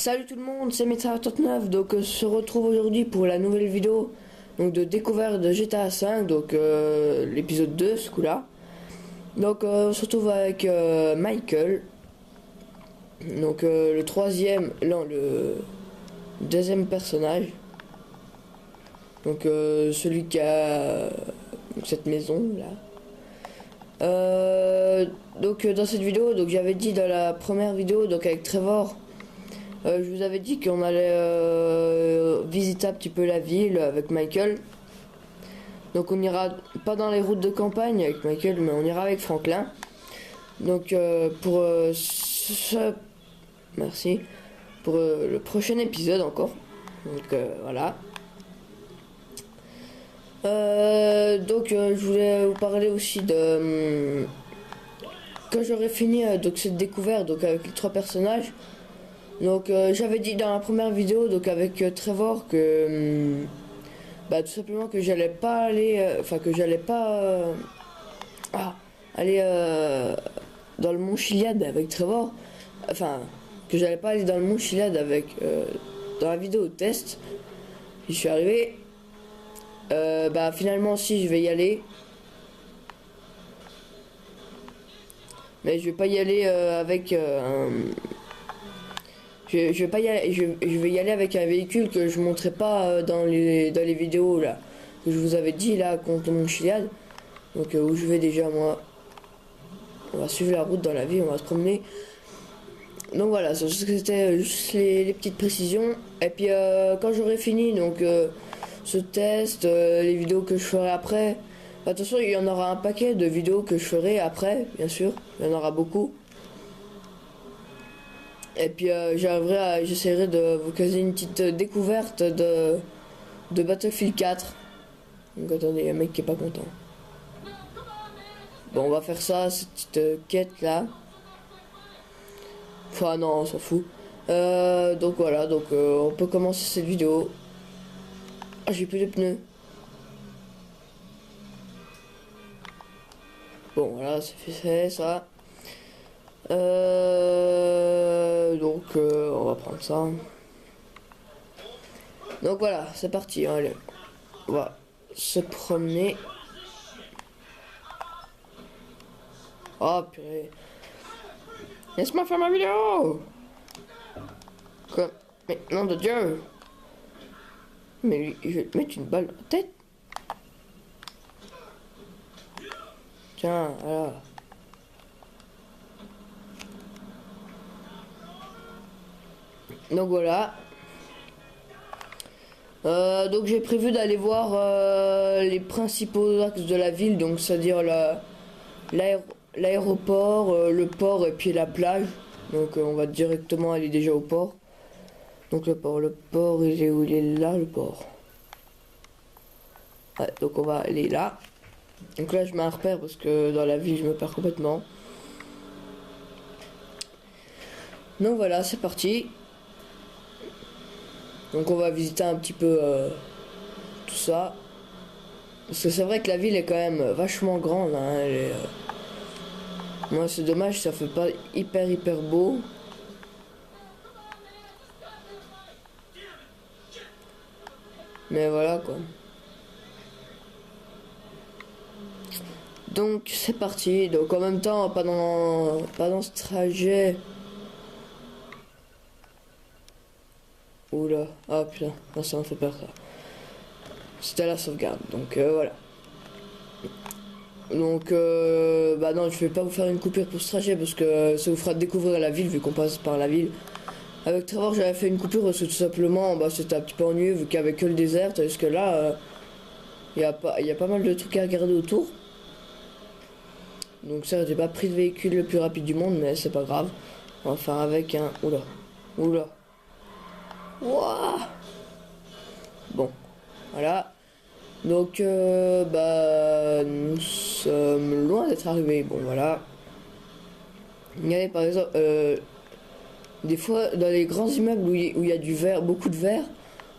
Salut tout le monde, c'est Meta39, donc on se retrouve aujourd'hui pour la nouvelle vidéo donc de découverte de GTA V, donc l'épisode 2 ce coup là. Donc on se retrouve avec Michael, donc le troisième, non le deuxième personnage, donc celui qui a cette maison là. Donc dans cette vidéo, donc j'avais dit dans la première vidéo, donc avec Trevor, je vous avais dit qu'on allait visiter un petit peu la ville avec Michael. Donc on ira pas dans les routes de campagne avec Michael, mais on ira avec Franklin. Donc pour merci pour le prochain épisode encore. Donc voilà. Donc je voulais vous parler aussi de quand j'aurai fini donc cette découverte donc avec les trois personnages. Donc j'avais dit dans la première vidéo donc avec Trevor que tout simplement que j'allais pas aller que j'allais pas aller dans le Mont Chiliad avec Trevor, que j'allais pas aller dans le Mont Chiliad avec dans la vidéo test. Je suis arrivé. Finalement si je vais y aller, mais je vais pas y aller avec je vais pas y aller, je vais y aller avec un véhicule que je montrais pas dans les vidéos là que je vous avais dit là contre mon Chiliad. Donc où je vais déjà moi, on va suivre la route dans la ville, on va se promener. Donc voilà, c'était juste les petites précisions. Et puis quand j'aurai fini donc ce test, les vidéos que je ferai après. Attention, il y en aura un paquet de vidéos que je ferai après, bien sûr. Il y en aura beaucoup. Et puis j'essaierai de vous caser une petite découverte de Battlefield 4. Donc attendez, il y a un mec qui est pas content. Bon, on va faire ça, cette petite quête là. Enfin non, on s'en fout. Donc voilà, donc on peut commencer cette vidéo. Ah, j'ai plus de pneus. Bon, voilà, c'est fait ça. Donc, on va prendre ça. Donc voilà, c'est parti. Allez, on va se promener. Oh purée. Laisse-moi faire ma vidéo. Quoi? Mais nom de Dieu. Mais lui, je vais te mettre une balle dans la tête. Tiens, voilà. Donc voilà. Donc j'ai prévu d'aller voir les principaux axes de la ville, donc c'est-à-dire l'aéroport, le port et puis la plage. Donc on va directement aller déjà au port. Donc le port il est où? Il est là, le port. Ouais, donc on va aller là. Donc là je mets un repère parce que dans la ville je me perds complètement. Donc voilà, c'est parti. Donc on va visiter un petit peu tout ça. Parce que c'est vrai que la ville est quand même vachement grande, hein. Moi c'est dommage, ça fait pas hyper beau. Mais voilà quoi. Donc c'est parti. Donc en même temps, pendant ce trajet. Oula, ah putain, non, ça me fait peur ça. C'était la sauvegarde, donc voilà. Donc non, je vais pas vous faire une coupure pour ce trajet parce que ça vous fera découvrir la ville vu qu'on passe par la ville. Avec Trevor j'avais fait une coupure parce que tout simplement c'était un petit peu ennuyeux vu qu'il y avait que le désert, parce que là il y a pas mal de trucs à regarder autour. Donc ça, j'ai pas pris de véhicule le plus rapide du monde, mais c'est pas grave. On va faire avec un... Oula. Wouah. Bon, voilà. Donc nous sommes loin d'être arrivés. Bon voilà. Regardez par exemple des fois dans les grands immeubles où il y a du verre, beaucoup de verre,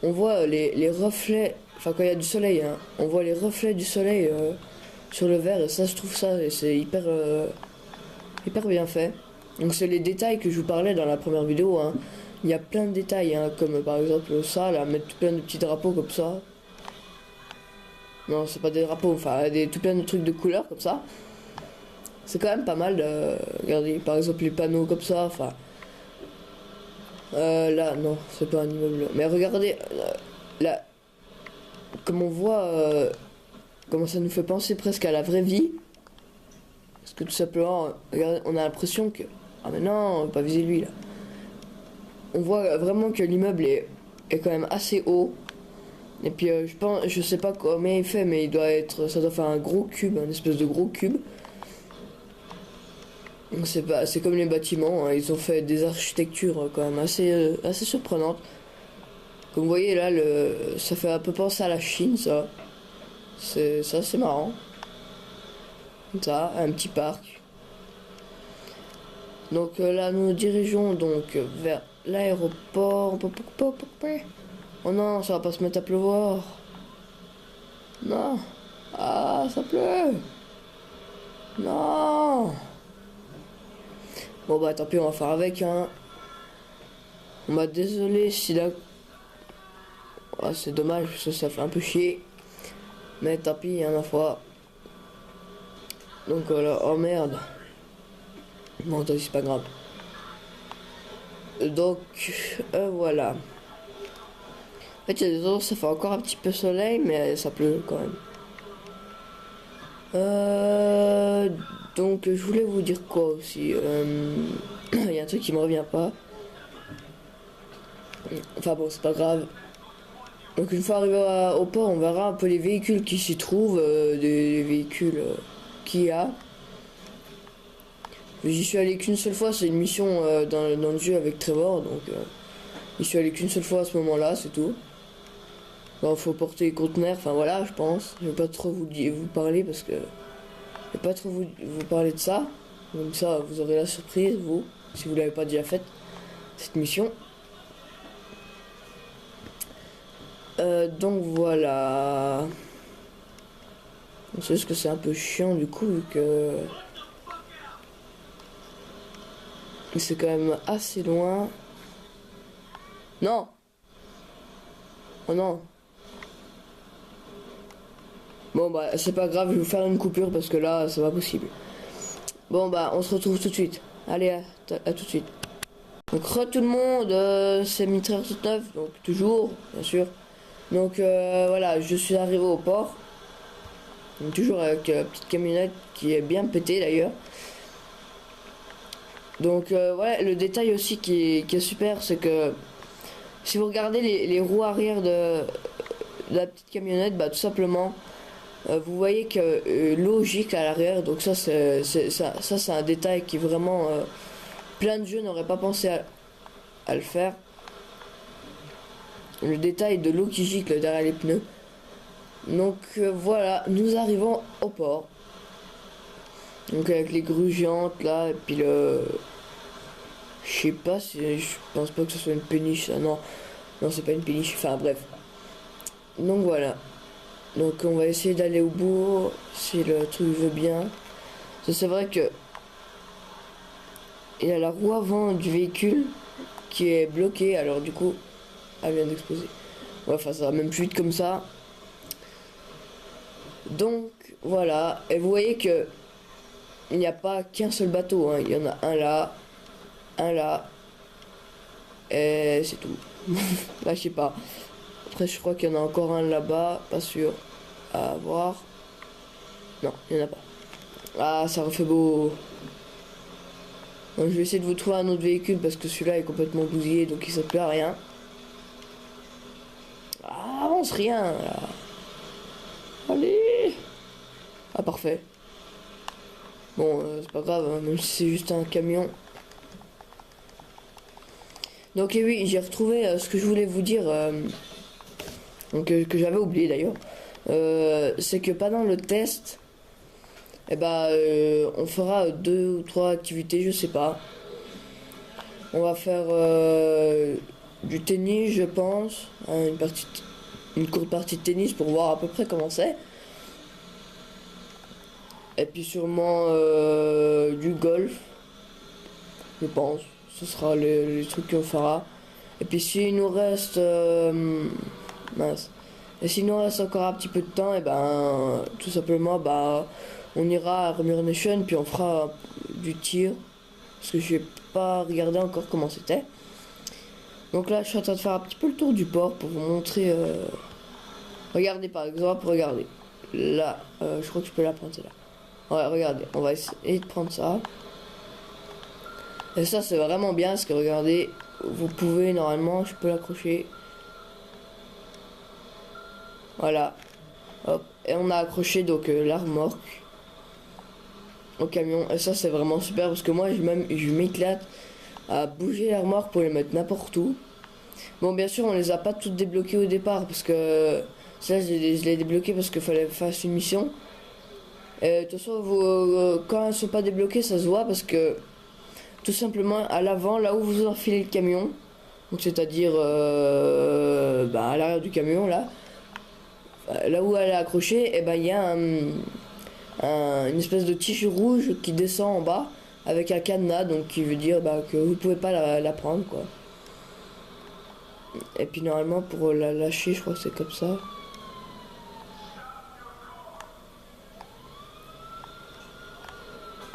on voit les reflets, quand il y a du soleil, hein, on voit les reflets du soleil sur le verre, et ça je trouve ça, et c'est hyper bien fait. Donc c'est les détails que je vous parlais dans la première vidéo, hein. il y a plein de détails, hein, comme par exemple ça, là, mettre plein de petits drapeaux comme ça. Non, c'est pas des drapeaux, enfin, tout plein de trucs de couleurs comme ça. C'est quand même pas mal de... Regardez, par exemple, les panneaux comme ça, enfin... là, non, c'est pas un immeuble. Mais regardez, là, comme on voit, comment ça nous fait penser presque à la vraie vie. Parce que tout simplement, regardez, on a l'impression que... Ah mais non, on va pas viser lui, là. On voit vraiment que l'immeuble est quand même assez haut. Et puis je sais pas combien il fait, mais ça doit faire un gros cube, un espèce de gros cube. C'est comme les bâtiments, hein, ils ont fait des architectures quand même assez surprenantes. Comme vous voyez là, ça fait un peu penser à la Chine, ça. C'est marrant. Ça, un petit parc. Donc là, nous nous dirigeons donc vers l'aéroport. Oh non, ça va pas se mettre à pleuvoir. Non. Ah, ça pleut. Non. Bon bah tant pis, on va faire avec, hein. On m'a désolé si là... Ah, c'est dommage, parce que ça fait un peu chier. Mais tant pis, hein, ma foi. Donc voilà, oh merde. Bon, tant pis, c'est pas grave. Donc, voilà. En fait, il y a des jours, ça fait encore un petit peu soleil, mais ça pleut quand même. Donc, je voulais vous dire quoi aussi. Il y a un truc qui me revient pas. Enfin bon, c'est pas grave. Donc, une fois arrivé au port, on verra un peu les véhicules qui s'y trouvent, des véhicules qu'il y a. J'y suis allé qu'une seule fois, c'est une mission dans le jeu avec Trevor, donc j'y suis allé qu'une seule fois à ce moment-là, c'est tout. Bon, faut porter les conteneurs, enfin voilà, je pense. Je vais pas trop vous parler parce que je vais pas trop vous parler de ça. Donc ça, vous aurez la surprise, vous, si vous l'avez pas déjà faite, cette mission. Donc voilà. C'est juste que c'est un peu chiant du coup, vu que c'est quand même assez loin. Non. Oh non. Bon bah c'est pas grave, je vais vous faire une coupure parce que là c'est pas possible. Bon bah on se retrouve tout de suite. Allez, à tout de suite. Donc tout le monde, c'est Mitraire69, donc toujours, bien sûr. Donc voilà, je suis arrivé au port. Donc, toujours avec la petite camionnette qui est bien pétée d'ailleurs. Donc ouais, le détail aussi qui est super, c'est que si vous regardez les roues arrière de la petite camionnette, bah tout simplement, vous voyez que logique à l'arrière. Donc ça c'est un détail qui vraiment plein de jeux n'auraient pas pensé à le faire. Le détail de l'eau qui gicle derrière les pneus. Donc voilà, nous arrivons au port. Donc avec les grues géantes là, et puis le... Je sais pas si... Je pense pas que ce soit une péniche ça, non. Non, c'est pas une péniche, enfin bref. Donc voilà. Donc on va essayer d'aller au bout, si le truc veut bien. C'est vrai que... Il y a la roue avant du véhicule qui est bloquée, alors du coup, elle vient d'exploser. Ouais, enfin ça va même plus vite comme ça. Donc voilà, et vous voyez que il n'y a pas qu'un seul bateau, hein. Il y en a un là, et c'est tout. Là je sais pas. Après je crois qu'il y en a encore un là-bas, pas sûr. À voir. Non, il n'y en a pas. Ah, ça refait beau. Donc, je vais essayer de vous trouver un autre véhicule parce que celui-là est complètement bousillé, donc il ne sert plus à rien. Ah, avance rien là. Allez. Ah, parfait. Bon, c'est pas grave, hein, même si c'est juste un camion. Donc, et oui, j'ai retrouvé ce que je voulais vous dire, donc, que j'avais oublié d'ailleurs. C'est que pendant le test, eh ben, on fera 2 ou 3 activités, je sais pas. On va faire du tennis, je pense, hein, une courte partie de tennis pour voir à peu près comment c'est. Et puis sûrement du golf, je pense. Ce sera les trucs qu'on fera. Et puis s'il nous reste mince. Et s'il nous reste encore un petit peu de temps, et ben tout simplement bah on ira à Remuer Nation puis on fera du tir. Parce que j'ai pas regardé encore comment c'était. Donc là je suis en train de faire un petit peu le tour du port pour vous montrer. Regardez par exemple, regardez. Là, je crois que je peux la prendre celle-là. Ouais, regardez, on va essayer de prendre ça. Et ça c'est vraiment bien parce que regardez, vous pouvez normalement, je peux l'accrocher. Voilà. Hop. Et on a accroché donc la remorque au camion. Et ça c'est vraiment super parce que moi je m'éclate à bouger la remorque pour les mettre n'importe où. Bon bien sûr on les a pas toutes débloquées au départ parce que ça je l'ai débloqué parce qu'il fallait faire une mission. Et de toute façon quand elles sont pas débloquées ça se voit parce que tout simplement à l'avant là où vous enfilez le camion, donc c'est-à-dire bah, à l'arrière du camion là où elle est accrochée, et ben il y a une espèce de tige rouge qui descend en bas avec un cadenas, donc qui veut dire bah, que vous pouvez pas la prendre quoi. Et puis normalement pour la lâcher je crois que c'est comme ça.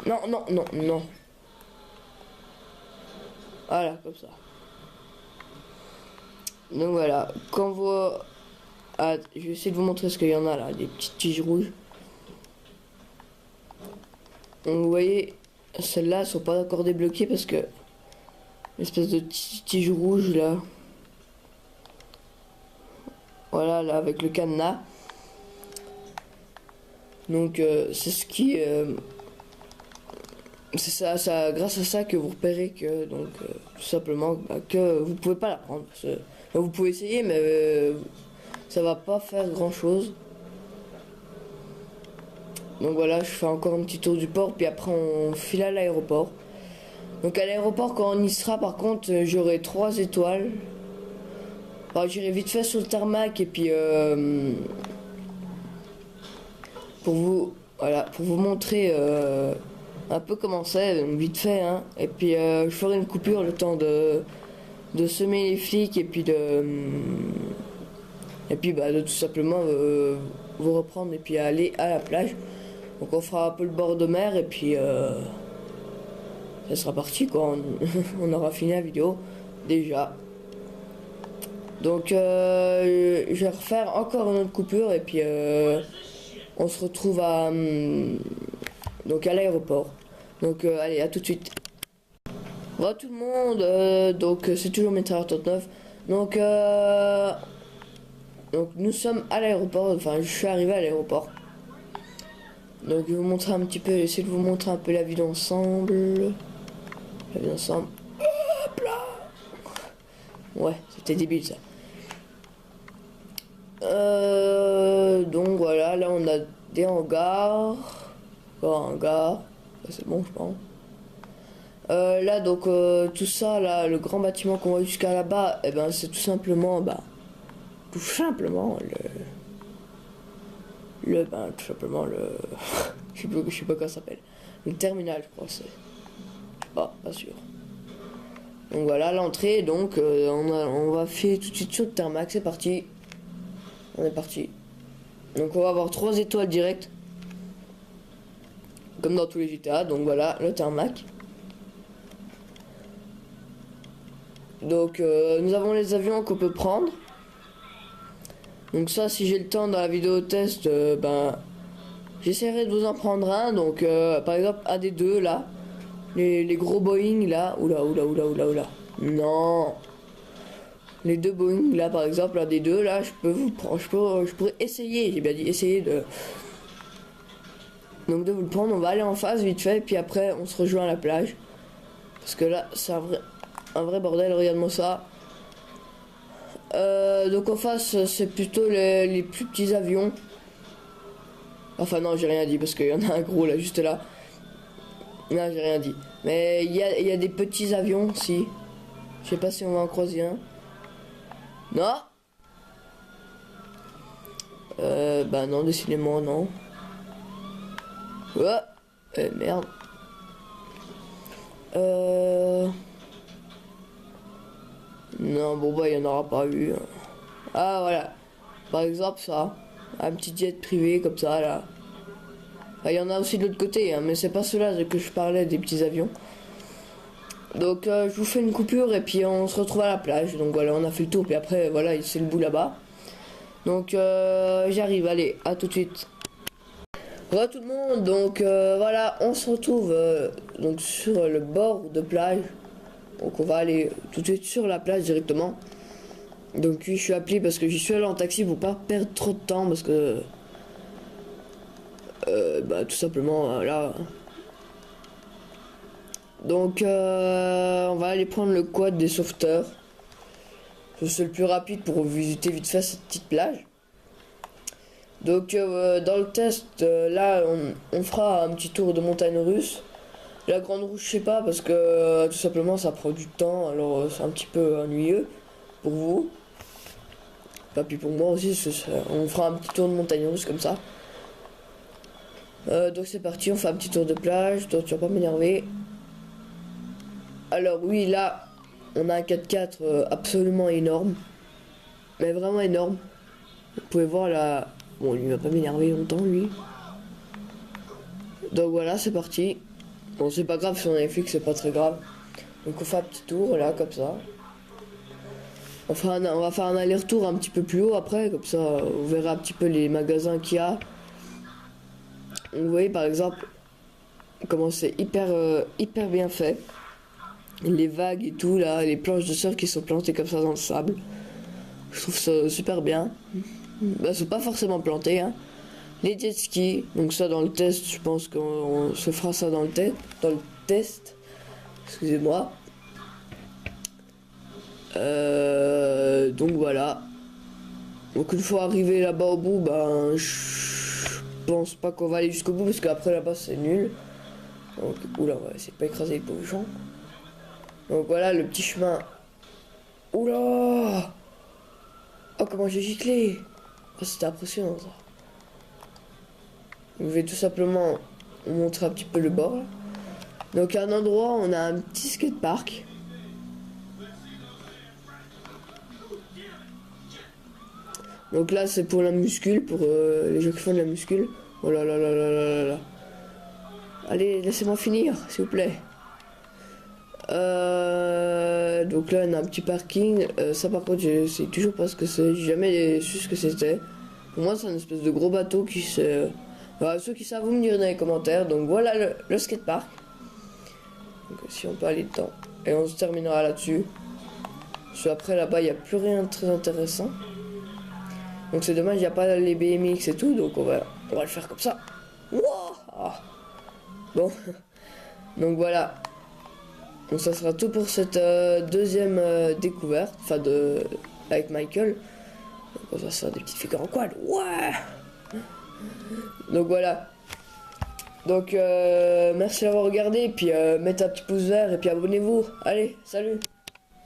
Non non non non. Voilà comme ça. Donc voilà, quand vous... Ah, je vais essayer de vous montrer ce qu'il y en a là, des petites tiges rouges. Donc vous voyez, celles-là sont pas encore débloquées parce que l'espèce de tige rouge là. Voilà, là avec le cadenas. Donc c'est ce qui... c'est ça, grâce à ça que vous repérez que, donc, tout simplement, bah, que vous pouvez pas la prendre. Vous pouvez essayer, mais ça va pas faire grand chose. Donc voilà, je fais encore un petit tour du port, puis après on file à l'aéroport. Donc à l'aéroport, quand on y sera, par contre, j'aurai 3 étoiles. Alors j'irai vite fait sur le tarmac, et puis pour vous montrer un peu comment c'est, vite fait, hein. Et puis je ferai une coupure le temps de semer les flics, et puis bah, de tout simplement vous reprendre et puis aller à la plage. Donc on fera un peu le bord de mer et puis ça sera parti quoi. On aura fini la vidéo déjà. Donc je vais refaire encore une autre coupure et puis on se retrouve donc à l'aéroport. Donc allez, à tout de suite. Bonjour tout le monde, donc c'est toujours Météor39. Donc nous sommes à l'aéroport, enfin je suis arrivé à l'aéroport. Donc je vais vous montrer un petit peu, essayer de vous montrer un peu la vie d'ensemble. La vie d'ensemble. Hop là. Ouais, c'était débile ça. Donc voilà, là on a des hangars. Encore un hangar. C'est bon je pense. Là donc tout ça là, le grand bâtiment qu'on voit jusqu'à là-bas, et ben c'est tout simplement tout simplement le je sais pas comment ça s'appelle, le terminal je crois, c'est pas sûr. Donc voilà l'entrée, donc on va filer tout de suite sur le tarmac, c'est parti, on est parti. Donc on va avoir 3 étoiles directes comme dans tous les GTA. Donc voilà le tarmac. Donc nous avons les avions qu'on peut prendre. Donc ça, si j'ai le temps dans la vidéo test, j'essaierai de vous en prendre un. Donc par exemple un des deux là, les gros Boeing là, oula. Non, les 2 Boeing là par exemple, un des deux là, je pourrais essayer, j'ai bien dit essayer de vous le prendre. On va aller en face vite fait, puis après on se rejoint à la plage. Parce que là c'est un vrai bordel, regarde-moi ça. Donc en face c'est plutôt les plus petits avions. Enfin non, j'ai rien dit parce qu'il y en a un gros là, juste là. Non, j'ai rien dit. Mais il y a des petits avions, si. Je sais pas si on va en croiser un. Non. Bah non, décidément non. Ouais. Merde. Non, bon bah il n'y en aura pas eu. Ah voilà. Par exemple ça. Un petit jet privé comme ça là. Il y en a aussi de l'autre côté, hein, mais c'est pas ceux-là que je parlais, des petits avions. Donc je vous fais une coupure et puis on se retrouve à la plage. Donc voilà, on a fait le tour, puis après voilà, c'est le bout là-bas. Donc j'arrive, allez, à tout de suite. Bonjour tout le monde, donc voilà, on se retrouve donc sur le bord de plage. Donc on va aller tout de suite sur la plage directement. Donc oui, je suis appelé parce que j'y suis allé en taxi pour pas perdre trop de temps parce que bah tout simplement là. Donc on va aller prendre le quad des sauveteurs. C'est le plus rapide pour visiter vite fait cette petite plage. Donc dans le test, là on fera un petit tour de montagne russe. La grande roue je sais pas parce que tout simplement ça prend du temps, alors c'est un petit peu ennuyeux pour vous. Et puis pour moi aussi, on fera un petit tour de montagne russe comme ça. Donc c'est parti, on fait un petit tour de plage. Toi tu vas pas m'énerver. Alors oui, là on a un 4x4 absolument énorme, mais vraiment énorme. Vous pouvez voir là. Bon, lui va pas m'énerver longtemps lui. Donc voilà, c'est parti. Bon, c'est pas grave si on est fixe, c'est pas très grave. Donc on fait un petit tour là comme ça. On va faire un aller-retour un petit peu plus haut après, comme ça vous verrez un petit peu les magasins qu'il y a. Vous voyez par exemple comment c'est hyper bien fait. Les vagues et tout là, les planches de surf qui sont plantées comme ça dans le sable. Je trouve ça super bien. Bah, c'est pas forcément planté, hein. Les jet skis, donc ça dans le test, je pense qu'on se fera ça dans le test. Excusez-moi. Donc voilà. Donc une fois arrivé là-bas au bout, ben je pense pas qu'on va aller jusqu'au bout parce qu'après là-bas c'est nul. Donc oula, on va essayer de pas écraser les pauvres gens. Donc voilà le petit chemin. Oula! Oh comment j'ai giclé! Oh, c'était impressionnant ça. Je vais tout simplement vous montrer un petit peu le bord là. Donc à un endroit on a un petit skatepark. Donc là c'est pour la muscule, pour les gens qui font de la muscule. Oh là là là là là là là. Allez, laissez-moi finir, s'il vous plaît. Donc là on a un petit parking. Ça par contre je sais toujours pas ce que c'est. J'ai jamais su ce que c'était. Pour moi c'est une espèce de gros bateau qui se... Voilà, ceux qui savent vous me direz dans les commentaires. Donc voilà le skatepark. Donc si on peut aller dedans. Et on se terminera là-dessus. Parce qu'après là-bas il n'y a plus rien de très intéressant. Donc c'est dommage, il n'y a pas les BMX et tout, donc on va le faire comme ça. Wow. Bon, donc voilà. Donc ça sera tout pour cette deuxième découverte, enfin avec Michael. Donc on va se faire des petites figures en quad. Ouais. Donc voilà. Donc merci d'avoir regardé, et puis mettez un petit pouce vert, et puis abonnez-vous. Allez, salut.